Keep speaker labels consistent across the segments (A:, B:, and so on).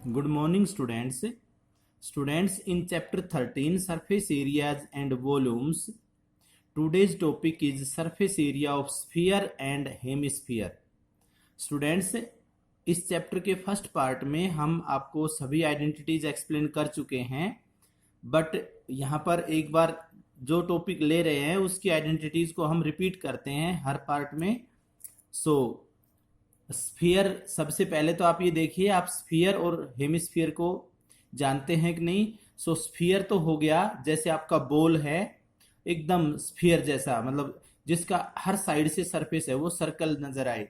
A: Good morning, students. Students, in chapter 13, surface areas and volumes, today's topic is surface area of sphere and hemisphere. Students, इस chapter के first part में हम आपको सभी identities explain कर चुके हैं, बट यहाँ पर एक बार जो टॉपिक ले रहे हैं उसकी आइडेंटिटीज को हम रिपीट करते हैं हर पार्ट में. सो स्फीयर, सबसे पहले तो आप ये देखिए, आप स्फीयर और हेमिस्फीयर को जानते हैं कि नहीं. सो स्फीयर तो हो गया जैसे आपका बॉल है, एकदम स्फीयर जैसा, मतलब जिसका हर साइड से सरफेस है वो सर्कल नजर आए.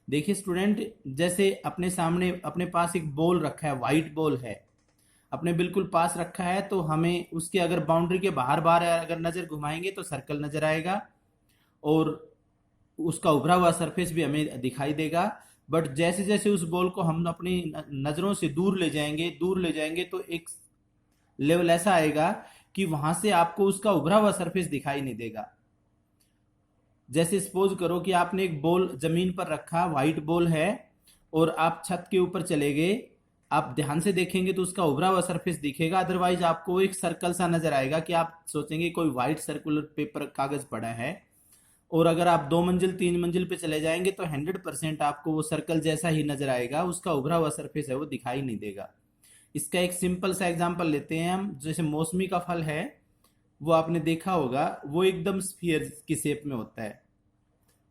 A: देखिए स्टूडेंट, जैसे अपने सामने अपने पास एक बॉल रखा है, वाइट बॉल है, अपने बिल्कुल पास रखा है, तो हमें उसके अगर बाउंड्री के बाहर बाहर अगर नजर घुमाएंगे तो सर्कल नजर आएगा और उसका उभरा हुआ सरफेस भी हमें दिखाई देगा. बट जैसे जैसे उस बॉल को हम अपनी नजरों से दूर ले जाएंगे तो एक लेवल ऐसा आएगा कि वहां से आपको उसका उभरा हुआ सरफेस दिखाई नहीं देगा. जैसे सपोज करो कि आपने एक बॉल जमीन पर रखा, व्हाइट बॉल है, और आप छत के ऊपर चले गए, आप ध्यान से देखेंगे तो उसका उभरा हुआ सरफेस दिखेगा, अदरवाइज आपको एक सर्कल सा नजर आएगा कि आप सोचेंगे कोई व्हाइट सर्कुलर पेपर कागज पड़ा है. और अगर आप 2 मंजिल 3 मंजिल पे चले जाएंगे तो 100% आपको वो सर्कल जैसा ही नजर आएगा, उसका उभरा हुआ सरफेस है वो दिखाई नहीं देगा. इसका एक सिंपल सा एग्जांपल लेते हैं हम. जैसे मौसमी का फल है, वो आपने देखा होगा, वो एकदम स्फीयर की शेप में होता है,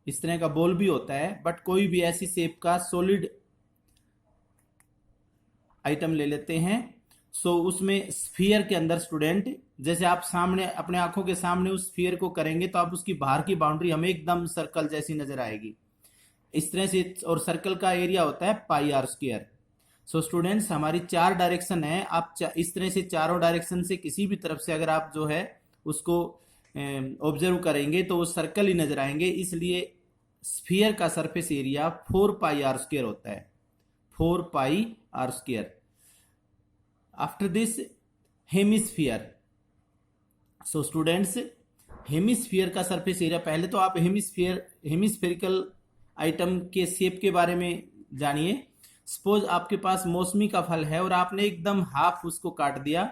A: इस तरह का बॉल भी होता है, बट कोई भी ऐसी शेप का सॉलिड आइटम ले लेते हैं. सो उसमें स्फीयर के अंदर स्टूडेंट, जैसे आप सामने अपने आंखों के सामने उस स्फीयर को करेंगे तो आप उसकी बाहर की बाउंड्री हमें एकदम सर्कल जैसी नजर आएगी, इस तरह से. और सर्कल का एरिया होता है पाई आर स्क्वायर. सो स्टूडेंट्स, हमारी 4 डायरेक्शन है, आप इस तरह से चारों डायरेक्शन से किसी भी तरफ से अगर आप जो है उसको ऑब्जर्व करेंगे तो वो सर्कल ही नजर आएंगे. इसलिए स्फीयर का surface area 4 pi r square होता है, 4 pi r square. After this, hemisphere. So students, hemisphere का सरफेस एरिया, पहले तो आप हेमिस्फेरिकल आइटम के शेप के बारे में जानिए. सपोज आपके पास मौसमी का फल है और आपने एकदम हाफ उसको काट दिया,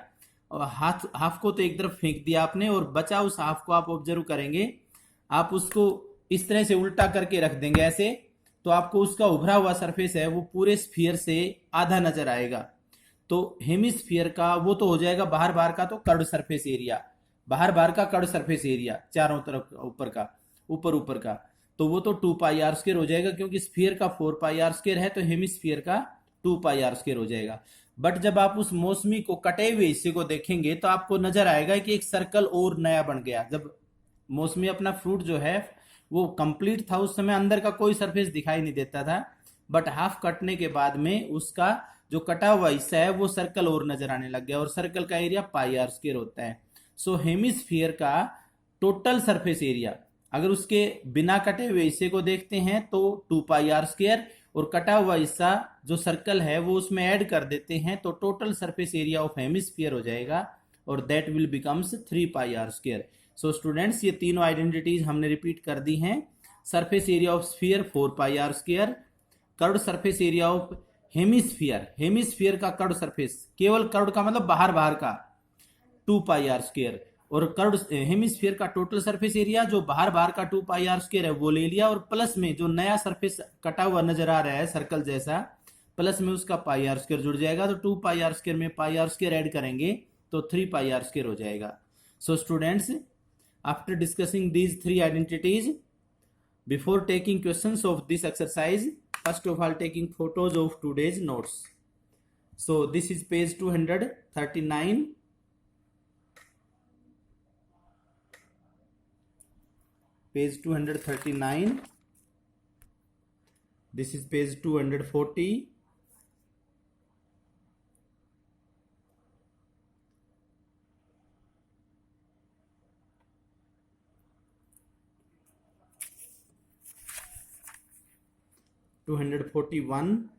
A: और हाथ हाफ को तो एक तरफ फेंक दिया आपने, और बचा उस हाफ को आप ऑब्जर्व करेंगे, आप उसको इस तरह से उल्टा करके रख देंगे ऐसे, तो आपको उसका उभरा हुआ सरफेस है वो पूरे स्फीयर से आधा नजर आएगा. तो हेमिस्फीयर का वो तो हो जाएगा बाहर बाहर का, तो कर्ड सरफेस एरिया, बाहर बाहर का कर्ड सरफेस एरिया चारों तरफ ऊपर का, ऊपर का, तो वो तो 2 पाई आर स्क्वायर हो जाएगा, क्योंकि स्फीयर का 4 पाई आर स्क्वायर है तो हेमिस्फीयर का 2 पाई आर स्क्वायर हो जाएगा. बट जब आप उस मौसमी को कटे हुए हिस्से को देखेंगे तो आपको नजर आएगा कि एक सर्कल और नया बन गया. जब मौसमी अपना फ्रूट जो है वो कंप्लीट था, उस समय अंदर का कोई सरफेस दिखाई नहीं देता था, बट हाफ कटने के बाद में उसका जो कटा हुआ हिस्सा है वो सर्कल और नजर आने लग गया, और सर्कल का एरिया पाई आर स्क्वायर होता है. सो हेमिस्फीयर का टोटल सरफेस एरिया, अगर उसके बिना कटे हुए हिस्से को देखते हैं तो 2 पाई आर स्क्वायर, और कटा हुआ हिस्सा जो सर्कल है वो उसमें ऐड कर देते हैं तो total surface area of hemisphere हो जाएगा, और that will becomes 3 pi r square. So students, ये तीनों आइडेंटिटीज हमने रिपीट कर दी हैं. Surface area of sphere 4 pi r square, curve surface area of hemisphere, hemisphere का कर्व सरफेस, केवल कर्व का मतलब बाहर बाहर का, 2 पाई आर स्क्वायर, और कर्व हेमिस्फीयर का टोटल सरफेस एरिया जो बाहर बाहर का 2 पाई आर स्क्वायर है वो ले लिया, और प्लस में जो नया सरफेस कटा हुआ नजर आ रहा है सर्कल जैसा, प्लस में उसका पाई आर स्क्वायर जुड़ जाएगा, तो 2 पाई आर स्क्वायर में पाई आर स्क्वायर ऐड करेंगे तो 3 पाई आर स्क्वायर हो जाएगा. So students, after discussing these 3 identities, before taking questions of this exercise, first of all taking photos of today's notes. So this is page 239, page 239, this is page 240, (241),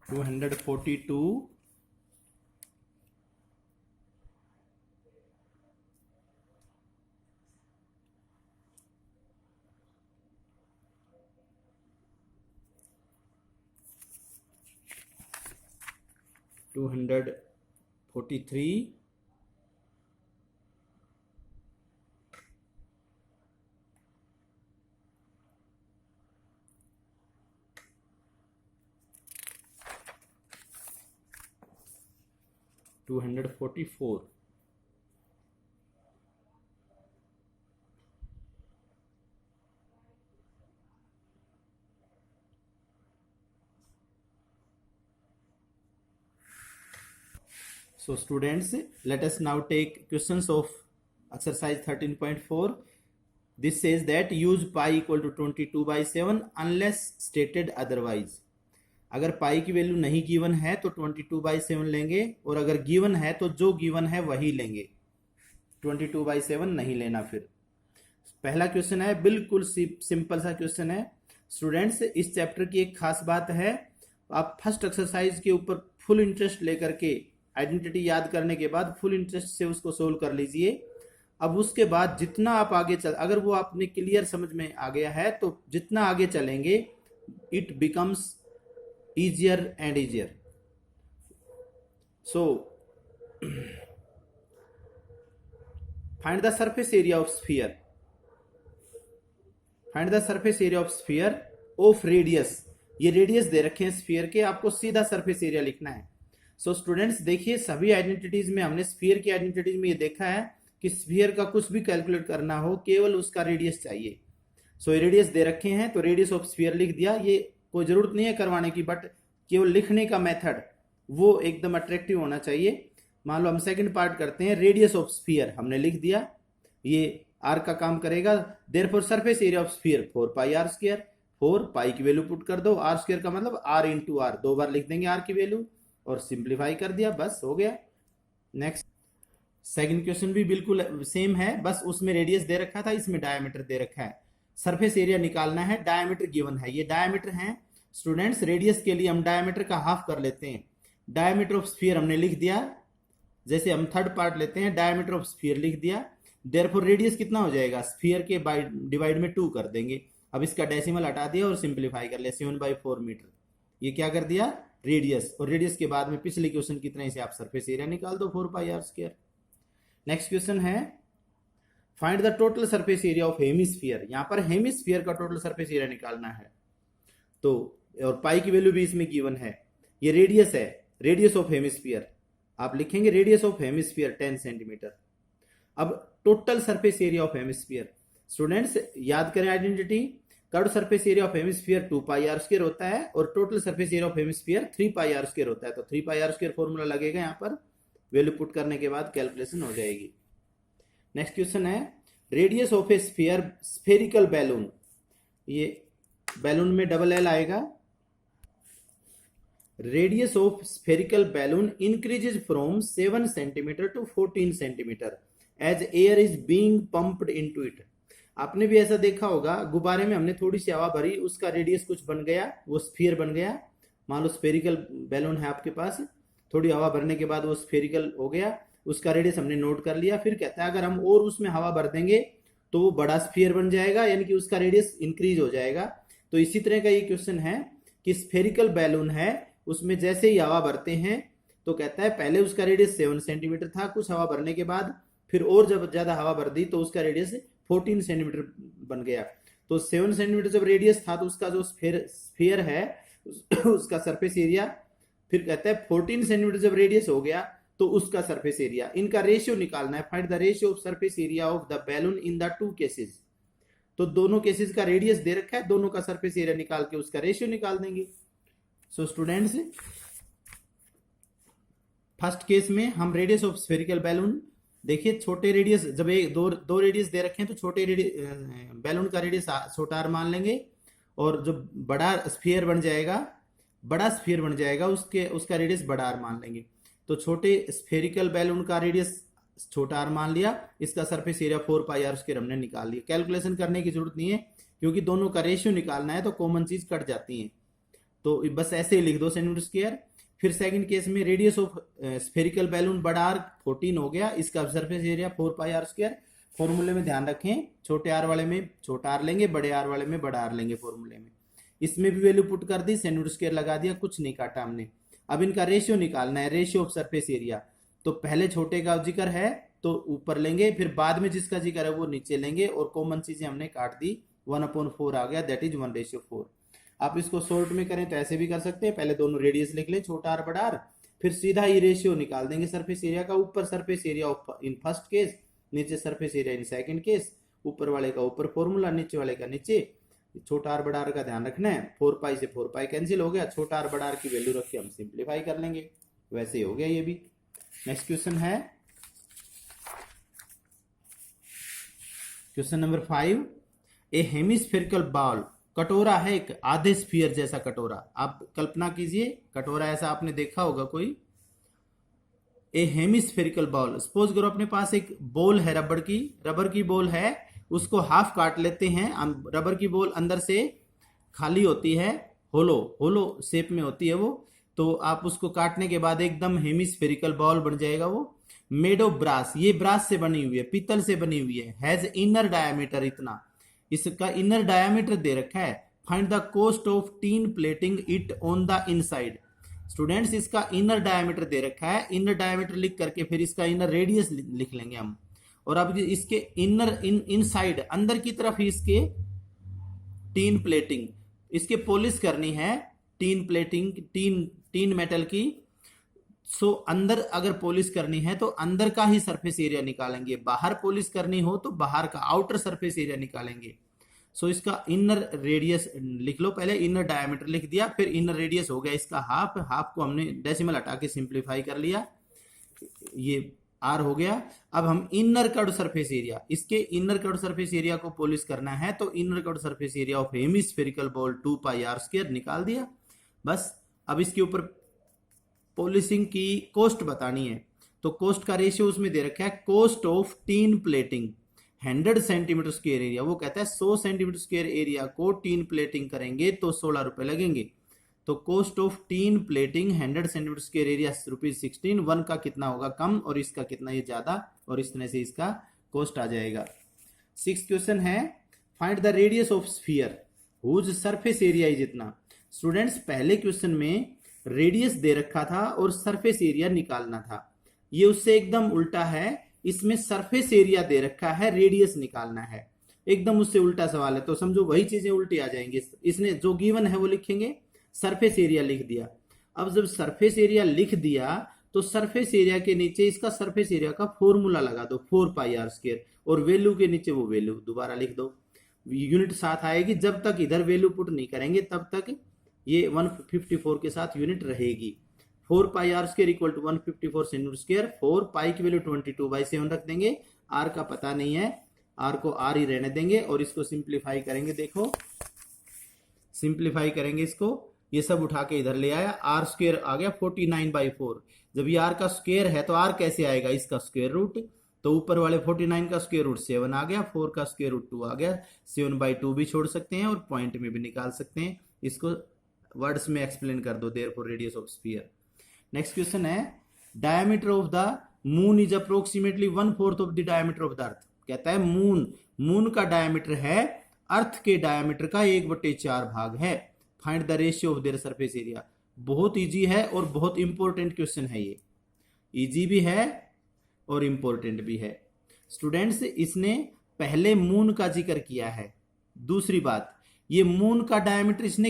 A: (242), 243 244 So students, let us now take questions of exercise 13.4. This says that use pi equal to 22/7 unless stated otherwise. अगर पाई की value नहीं given है तो 22/7 लेंगे, और अगर given है तो जो गिवन है वही लेंगे, 22/7 नहीं लेना। फिर पहला क्वेश्चन है, बिल्कुल सिंपल सा क्वेश्चन है स्टूडेंट्स। इस चैप्टर की एक खास बात है, आप फर्स्ट एक्सरसाइज के ऊपर फुल इंटरेस्ट लेकर के आइडेंटिटी याद करने के बाद फुल इंटरेस्ट से उसको सोल्व कर लीजिए। अब उसके बाद जितना आप आगे चल, अगर वो आपने क्लियर समझ में आ गया है तो जितना आगे चलेंगे it becomes easier and easier. So find the surface area of sphere. Find the surface area of sphere of radius. ये रेडियस दे रखे हैं स्फीयर के, आपको सीधा सरफेस एरिया लिखना है। सो स्टूडेंट्स देखिए, सभी आइडेंटिटीज में हमने स्फीयर की आइडेंटिटीज में ये देखा है कि स्फीयर का कुछ भी कैलकुलेट करना हो केवल उसका रेडियस चाहिए। सो ये रेडियस दे रखे हैं तो रेडियस ऑफ स्फीयर लिख दिया। ये कोई जरूरत नहीं है करवाने की, बट केवल लिखने का मेथड वो एकदम अट्रैक्टिव होना चाहिए। मान लो हम सेकंड पार्ट करते हैं, रेडियस ऑफ स्फीयर हमने लिख दिया, ये आर का काम करेगा। Therefore surface area of sphere 4πr²। 4 pi की वैल्यू पुट कर दो, आर स्क्वायर का मतलब आर इंटू आर, 2 बार लिख देंगे आर की वैल्यू और सिंप्लीफाई कर दिया, बस हो गया। नेक्स्ट सेकंड क्वेश्चन भी बिल्कुल सेम है, बस उसमें रेडियस दे रखा था, इसमें डायमीटर दे रखा है। सरफेस एरिया निकालना है, डायमीटर गिवन है, ये डायमीटर है स्टूडेंट्स। रेडियस के लिए हम डायमीटर का हाफ कर लेते हैं। डायमीटर ऑफ स्फीयर हमने लिख दिया, जैसे हम थर्ड पार्ट लेते हैं, डायमीटर ऑफ स्फीयर लिख दिया। देयरफॉर रेडियस कितना हो जाएगा, स्फीयर के बाय डिवाइड में 2 कर देंगे। अब इसका डेसिमल हटा दिया और सिंप्लीफाई कर लिया, 7/4 मीटर। ये क्या कर दिया, रेडियस। और रेडियस के बाद में पिछले क्वेश्चन की तरह से आप सरफेस एरिया निकाल दो, 4πr²। नेक्स्ट क्वेश्चन है, find the total surface area of hemisphere. यहां पर हेमिस्फीयर का टोटल सरफेस एरिया निकालना है, तो और पाई की वैल्यू भी इसमें गिवन है। ये रेडियस है, रेडियस ऑफ हेमिस्फीयर आप लिखेंगे, रेडियस ऑफ हेमिस्फीयर 10 सेंटीमीटर। अब total surface area of hemisphere, students याद करें identity, curve surface area of hemisphere 2πr² होता है और total surface area of hemisphere 3πr² होता है। तो 3πr² फॉर्मूला लगेगा यहाँ पर, वैल्यू पुट करने के बाद कैलकुलेशन हो जाएगी। नेक्स्ट क्वेश्चन है, radius of a sphere spherical balloon. ये बैलून में डबल एल आएगा। Radius of spherical balloon increases from 7 centimetre to 14 centimetre as air is being pumped into it. आपने भी ऐसा देखा होगा, गुब्बारे में हमने थोड़ी सी हवा भरी, उसका रेडियस कुछ बन गया, वो स्फीयर बन गया। मान लो स्फेरिकल बैलून है आपके पास, थोड़ी हवा भरने के बाद वो स्फेरिकल हो गया, उसका रेडियस हमने नोट कर लिया। फिर कहता है अगर हम और उसमें हवा भर देंगे तो वो बड़ा स्फीयर बन जाएगा, यानी कि उसका रेडियस इंक्रीज हो जाएगा। तो इसी तरह का ये क्वेश्चन है कि स्फेरिकल बैलून है, उसमें जैसे ही हवा भरते हैं तो कहता है पहले उसका रेडियस 7 सेंटीमीटर था, कुछ हवा भरने के बाद फिर और जब ज्यादा हवा भर दी तो उसका रेडियस 14 सेंटीमीटर बन गया। तो 7 सेंटीमीटर जब रेडियस था तो उसका जो स्फीयर है उसका सरफेस एरिया, फिर कहता है 14 सेंटीमीटर जब रेडियस हो गया तो उसका सरफेस एरिया, इनका रेशियो निकालना है। Find the ratio of surface area of the balloon in the 2 cases. तो दोनों केसेस का रेडियस दे रखा है, दोनों का सरफेस एरिया निकाल के उसका रेशियो निकाल देंगे। सो स्टूडेंट्स फर्स्ट केस में हम रेडियस ऑफ स्फेरिकल बैलून, देखिए छोटे रेडियस, जब एक दो रेडियस दे रखे हैं तो छोटे बैलून का रेडियस छोटा r मान लेंगे, और जो बड़ा स्फीयर बन जाएगा उसका रेडियस बड़ा r मान लेंगे। तो छोटे स्फेरिकल बैलून का रेडियस छोटा r मान लिया, इसका सरफेस एरिया 4πr² हमने निकाल लिया। कैलकुलेशन करने की जरूरत नहीं है क्योंकि दोनों का रेशियो निकालना है तो कॉमन चीज कट जाती है, तो बस ऐसे ही लिख दो सेंटीमीटर स्क्वायर। फिर सेकंड केस में रेडियस ऑफ स्फेरिकल बैलून बड़ा आर 14 हो गया, इसका सरफेस एरिया 4πr²। फॉर्मूले में ध्यान रखें, छोटे आर वाले में छोटा आर लेंगे, बड़े आर वाले में बड़ा आर लेंगे फॉर्मूले में। इसमें भी वैल्यू पुट कर दी, सेंटीमीटर स्क्वायर लगा दिया, कुछ नहीं काटा हमने। अब इनका रेशियो निकालना है, रेशियो ऑफ सरफेस एरिया। तो पहले छोटे का जिक्र है तो ऊपर लेंगे, फिर बाद में जिसका जिक्र है वो नीचे लेंगे, और कॉमन चीजें हमने काट दी, 1/4 आ गया, दैट इज 1/4। आप इसको शॉर्ट में करें तो ऐसे भी कर सकते हैं, पहले दोनों रेडियस लिख लें, छोटा आर बड़ा आर, फिर सीधा ये रेशियो निकाल देंगे सरफेस एरिया का। ऊपर surface area in first case, नीचे surface area in second case, ऊपर वाले का ऊपर फॉर्मूला, नीचे वाले का नीचे। छोटा आर बड़ा आर का ध्यान रखना है, 4 पाई से 4 पाई कैंसिल हो गया, छोटा आर बड़ा आर की वैल्यू रख के हम सिंप्लीफाई कर लेंगे, वैसे ही हो गया ये भी। नेक्स्ट क्वेश्चन है क्वेश्चन नंबर 5। ए हेमिस्फेरिकल बॉल, कटोरा है एक आधे स्फीयर जैसा कटोरा। आप कल्पना कीजिए कटोरा ऐसा आपने देखा होगा कोई। ए हेमिस्फेरिकल बॉल, सपोज करो अपने पास एक बॉल है रबर की बॉल है, उसको हाफ काट लेते हैं। रबर की बॉल अंदर से खाली होती है, होलो शेप में होती है वो, तो आप उसको काटने के बाद एकदम हेमिस्फेरिकल बॉल बन जाएगा वो। मेड ऑफ ब्रास, ये ब्रास से बनी हुई है, पीतल से बनी हुई है। हैज इनर डायमीटर, इतना इसका इनर डायमीटर दे रखा है। Find the cost of tin plating it on the inside. Students इसका इनर डायमीटर दे रखा है, इनर डायमीटर लिख करके फिर इसका इनर रेडियस लिख लेंगे हम। और अब इसके इनसाइड अंदर की तरफ ही इसके टीन प्लेटिंग, इसके पॉलिश करनी है, टीन प्लेटिंग, टीन मेटल की। सो अंदर अगर पॉलिश करनी है तो अंदर का ही सरफेस एरिया निकालेंगे, बाहर पॉलिश करनी हो तो बाहर का आउटर सरफेस एरिया निकालेंगे। सो इसका इनर रेडियस लिख लो, पहले इनर डायमीटर लिख दिया, फिर इनर रेडियस हो गया इसका हाफ को हमने डेसिमल हटा के सिंप्लीफाई कर लिया, ये आर हो गया। अब हम इनर कर्व सरफेस एरिया, इसके इनर कर्व सरफेस एरिया को पॉलिश करना है, तो inner curve surface area of hemispherical bowl 2 pi r square निकाल दिया बस। अब इसके ऊपर पॉलिशिंग की कॉस्ट बतानी है, तो कॉस्ट का रेशियो उसमें दे रखा है, cost of tin plating 100 centimetre square area. वो कहता है 100 सेंटीमीटर स्क्वायर एरिया को टीन प्लेटिंग करेंगे तो 16 रुपए लगेंगे। तो cost of tin plating 100 centimetre square area ₹16, 1 का कितना होगा कम और इसका कितना ये ज्यादा, और इस तरह से इसका कॉस्ट आ जाएगा। 6th क्वेश्चन है find the radius of sphere whose surface area is इतना। स्टूडेंट्स पहले क्वेश्चन में रेडियस दे रखा था और सरफेस एरिया निकालना था, ये उससे एकदम उल्टा है। इसमें सरफेस एरिया दे रखा है, रेडियस निकालना है, एकदम उससे उल्टा सवाल है। तो समझो वही चीजें उल्टी आ जाएंगी। इसने जो गिवन है वो लिखेंगे, सरफेस एरिया लिख दिया। अब जब सरफेस एरिया लिख दिया तो सरफेस एरिया के नीचे इसका सरफेस एरिया का फॉर्मूला लगा दो, 4 पाई आर स्क्वायर, और वैल्यू के नीचे वो वैल्यू दोबारा लिख दो। यूनिट साथ आएगी, जब तक इधर वैल्यू पुट नहीं करेंगे तब तक ये 154 के साथ यूनिट रहेगी। 4 pi r square equal to 154 centimetre square. 4 pi की वैल्यू 22/7 रख देंगे, आर का पता नहीं है, आर को आर ही रहने देंगे, और इसको सिंप्लीफाई करेंगे। देखो सिंप्लीफाई करेंगे इसको, ये सब उठा के इधर ले आया, आर स्क्वायर आ गया 49/4। जब ये आर का स्क्वायर है तो आर कैसे आएगा, इसका स्क्वायर रूट, तो ऊपर वाले 49 का स्क्वायर रूट 7 आ गया, 4 का स्क्वायर रूट 2 आ गया। 7/2 भी छोड़ सकते हैं और पॉइंट में भी निकाल सकते हैं। इसको वर्ड्स में एक्सप्लेन कर दो, therefore radius of sphere. Next question है diameter of the moon is approximately 1/4 of the diameter of the earth. कहता है मून का डायमीटर है अर्थ के डायमीटर का 1/4 भाग है। Find the ratio of their surface area. बहुत इजी है और बहुत इंपॉर्टेंट क्वेश्चन है ये, इजी भी है और इंपॉर्टेंट भी है। स्टूडेंट्स इसने पहले मून का जिक्र किया है। दूसरी बात, ये मून का डायमीटर इसने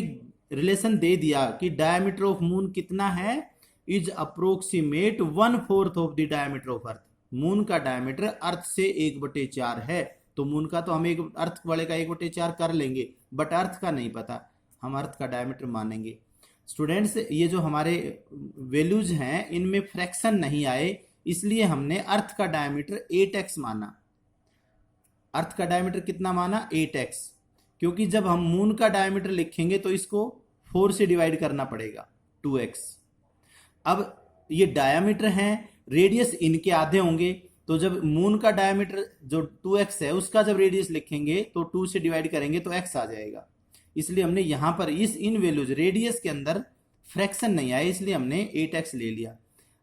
A: रिलेशन दे दिया कि डायमीटर ऑफ मून कितना है, is approximate 1/4 of the diameter of earth. Moon का डायमीटर अर्थ से 1/4 है, तो मून का तो हम एक अर्थ वाले का 1/4 कर लेंगे, बट अर्थ का नहीं पता, हम अर्थ का डायमीटर मानेंगे। स्टूडेंट्स ये जो हमारे वैल्यूज हैं इनमें फ्रैक्शन नहीं आए, इसलिए हमने अर्थ का डायमीटर 8x माना। अर्थ का डायमीटर कितना माना, 8x, क्योंकि जब हम मून का डायमीटर लिखेंगे तो इसको 4 से डिवाइड करना पड़ेगा, 2x। अब ये डायमीटर है, रेडियस इनके आधे होंगे, तो जब मून का डायमीटर जो 2x है उसका जब रेडियस लिखेंगे तो 2 से डिवाइड करेंगे तो x आ जाएगा। इसलिए हमने यहां पर इन वैल्यूज रेडियस के अंदर फ्रैक्शन नहीं आया, इसलिए हमने 8x ले लिया।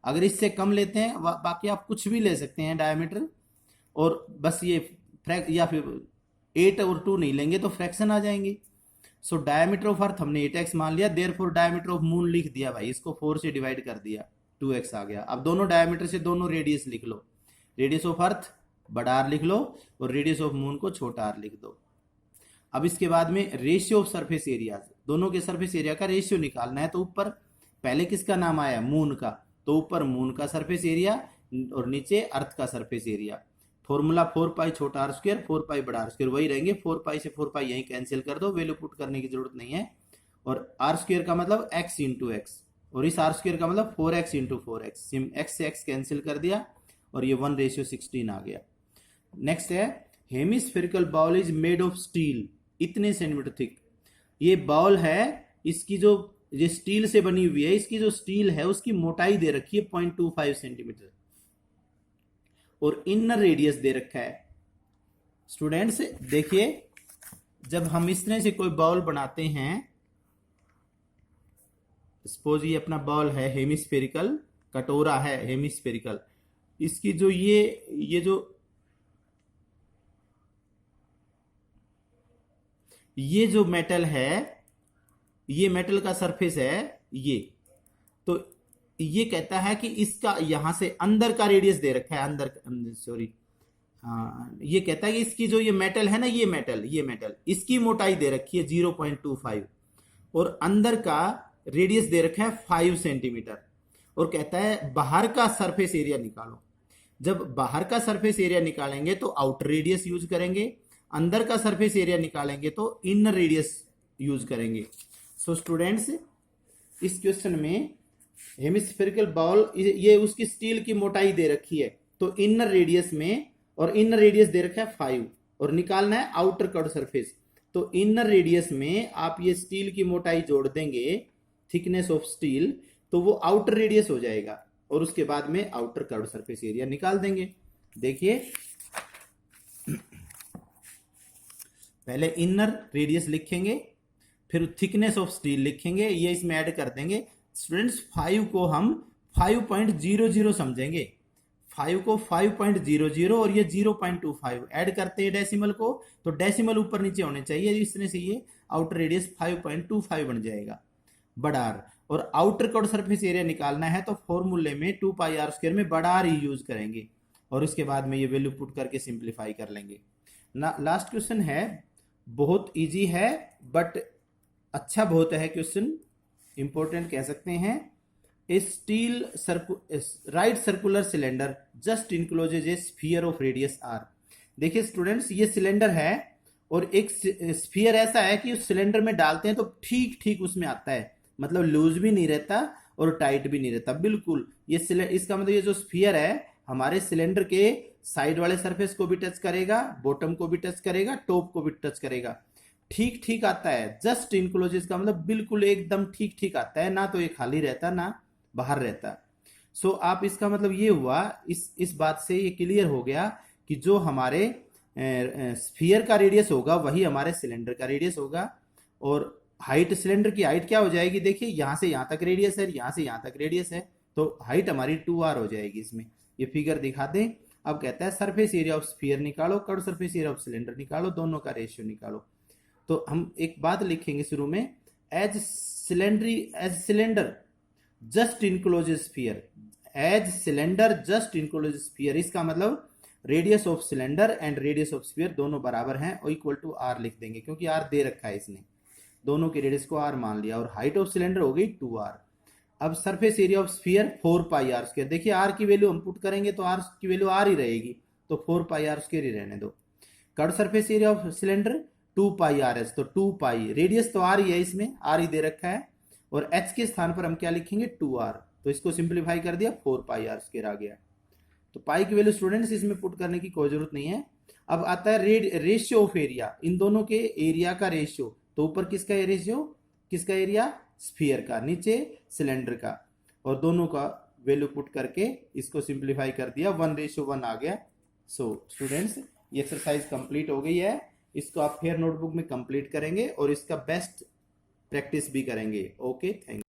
A: अगर इससे कम लेते हैं, बाकी आप कुछ भी ले सकते हैं डायमीटर, और बस ये या फिर 8 और 2 नहीं लेंगे तो फ्रैक्शन आ जाएंगे। सो डायमीटर ऑफ अर्थ हमने 8x मान लिया, देयरफॉर डायमीटर ऑफ मून लिख दिया भाई, इसको 4 से डिवाइड कर दिया, 2x आ गया। अब दोनों डायमीटर से दोनों रेडियस लिख लो, रेडियस ऑफ अर्थ बड़ा आर लिख लो और रेडियस ऑफ मून को छोटा आर लिख दो। अब इसके बाद में रेशियो ऑफ सरफेस एरिया, दोनों के सरफेस एरिया का रेशियो निकालना है। तो ऊपर पहले किसका नाम आया, मून का, तो ऊपर मून का सरफेस एरिया और नीचे अर्थ का सरफेस एरिया। फॉर्मूला 4 पाई छोटा आर स्क्वायर 4 पाई बड़ा आर स्क्वायर वही रहेंगे, 4 पाई से 4 पाई यहीं कैंसिल कर दो, वैल्यू पुट करने की जरूरत नहीं है। और आर स्क्वायर का मतलब x इंटू एक्स, और इस आर स्क्वायर का मतलब 4x इंटू 4x, x से x कैंसिल कर दिया और ये 1:16 आ गया। नेक्स्ट है hemispherical bowl is made of steel, इतने सेंटीमीटर थिक। ये बाउल है, इसकी जो ये स्टील से बनी हुई है, इसकी जो स्टील है उसकी मोटाई दे रखी है 0.25 सेंटीमीटर और इनर रेडियस दे रखा है। स्टूडेंट्स देखिए, जब हम इस तरह से कोई बाउल बनाते हैं, सपोज ये अपना बाउल है हेमिस्फेरिकल, कटोरा है हेमिस्फेरिकल, इसकी जो ये जो मेटल है, ये मेटल का सरफेस है ये, तो ये कहता है कि इसका यहां से अंदर का रेडियस दे रखा है, ये कहता है कि इसकी जो ये मेटल है ना, ये मेटल इसकी मोटाई दे रखी है 0.25 और अंदर का रेडियस दे रखा है 5 सेंटीमीटर और कहता है बाहर का सरफेस एरिया निकालो। जब बाहर का सरफेस एरिया निकालेंगे तो आउटर रेडियस यूज करेंगे, अंदर का सरफेस एरिया निकालेंगे तो इनर रेडियस यूज करेंगे। सो स्टूडेंट्स, इस क्वेश्चन में हेमिस्फेरिकल बाउल, ये उसकी स्टील की मोटाई दे रखी है, तो इनर रेडियस में, और इनर रेडियस दे रखा है 5 और निकालना है आउटर कर्व सरफेस। तो इनर रेडियस में आप ये स्टील की मोटाई जोड़ देंगे, थिकनेस ऑफ स्टील, तो वो आउटर रेडियस हो जाएगा और उसके बाद में आउटर कर्व सरफेस एरिया निकाल देंगे। देखिए, पहले इनर रेडियस लिखेंगे, फिर थिकनेस ऑफ स्टील लिखेंगे, ये इसमें ऐड कर देंगे। स्टूडेंट्स 5 को हम 5.00 समझेंगे, 5 को 5.00 और ये 0.25 ऐड करते हैं डेसिमल को, तो डेसिमल ऊपर नीचे होने चाहिए, इस तरह से ये आउटर रेडियस 5.25 बन जाएगा, बड़ा आर। और आउटर कर्व सरफेस एरिया निकालना है तो फॉर्मूले में 2 पाई आर स्क्वायर में बड़ा आर ही यूज करेंगे और उसके बाद में ये वैल्यू पुट करके सिंप्लीफाई कर लेंगे ना। लास्ट क्वेश्चन है, बहुत इजी है बट अच्छा बहुत है क्वेश्चन, इंपॉर्टेंट कह सकते हैं। A steel right circular cylinder just encloses a sphere of radius r. देखिए स्टूडेंट्स, ये सिलेंडर है और एक स्फीयर ऐसा है कि उस सिलेंडर में डालते हैं तो ठीक ठीक उसमें आता है, मतलब लूज भी नहीं रहता और टाइट भी नहीं रहता, बिल्कुल। ये इसका मतलब ये जो स्फीयर है हमारे सिलेंडर के साइड वाले सरफेस को भी टच करेगा, बॉटम को भी टच करेगा, टॉप को भी टच करेगा, ठीक ठीक आता है। जस्ट इनक्लोजेस का मतलब बिल्कुल एकदम ठीक ठीक आता है, ना तो ये खाली रहता ना बाहर रहता। सो आप इसका मतलब ये हुआ, इस बात से ये क्लियर हो गया कि जो हमारे स्फीयर का रेडियस होगा वही हमारे सिलेंडर का रेडियस होगा। और हाइट, सिलेंडर की हाइट क्या हो जाएगी, देखिए यहां से यहां तक रेडियस है, यहां से यहां तक रेडियस है, तो हाइट हमारी 2r हो जाएगी। इसमें ये फिगर दिखा दें। अब कहता है सरफेस एरिया ऑफ स्फीयर निकालो, curve surface area of cylinder निकालो, दोनों का रेशियो निकालो। तो हम एक बात लिखेंगे शुरू में, as cylinder just encloses sphere, as cylinder just encloses sphere, इसका मतलब radius of cylinder and radius of sphere दोनों बराबर हैं और इक्वल टू आर लिख देंगे, क्योंकि आर दे रखा है इसने, दोनों के रेडियस को आर मान लिया। और हाइट ऑफ सिलेंडर हो गई 2r। अब surface area of sphere 4 pi r square, देखिए आर की वैल्यू हम पुट करेंगे तो आर की वैल्यू आर ही रहेगी, तो 4 पाई आर स्क्वायर ही रहने दो। Curve surface area of cylinder 2 pi R S, तो 2 पाई, रेडियस तो आर ही है, इसमें आर ही दे रखा है, और एच के स्थान पर हम क्या लिखेंगे 2r, तो इसको सिंप्लीफाई कर दिया 4 पाई आर स्क्वायर आ गया। तो पाई की वैल्यू स्टूडेंट्स इसमें पुट करने की कोई जरूरत नहीं है। अब आता है रेशियो ऑफ एरिया, इन दोनों के एरिया का रेशियो, तो ऊपर किसका रेशियो, किसका एरिया, स्फीयर का, नीचे सिलेंडर का, और दोनों का वैल्यू पुट करके इसको सिंप्लीफाई कर दिया, 1:1 आ गया। सो स्टूडेंट्स, ये एक्सरसाइज कंप्लीट हो गई है, इसको आप फेयर नोटबुक में कंप्लीट करेंगे और इसका बेस्ट प्रैक्टिस भी करेंगे। Okay, thank you.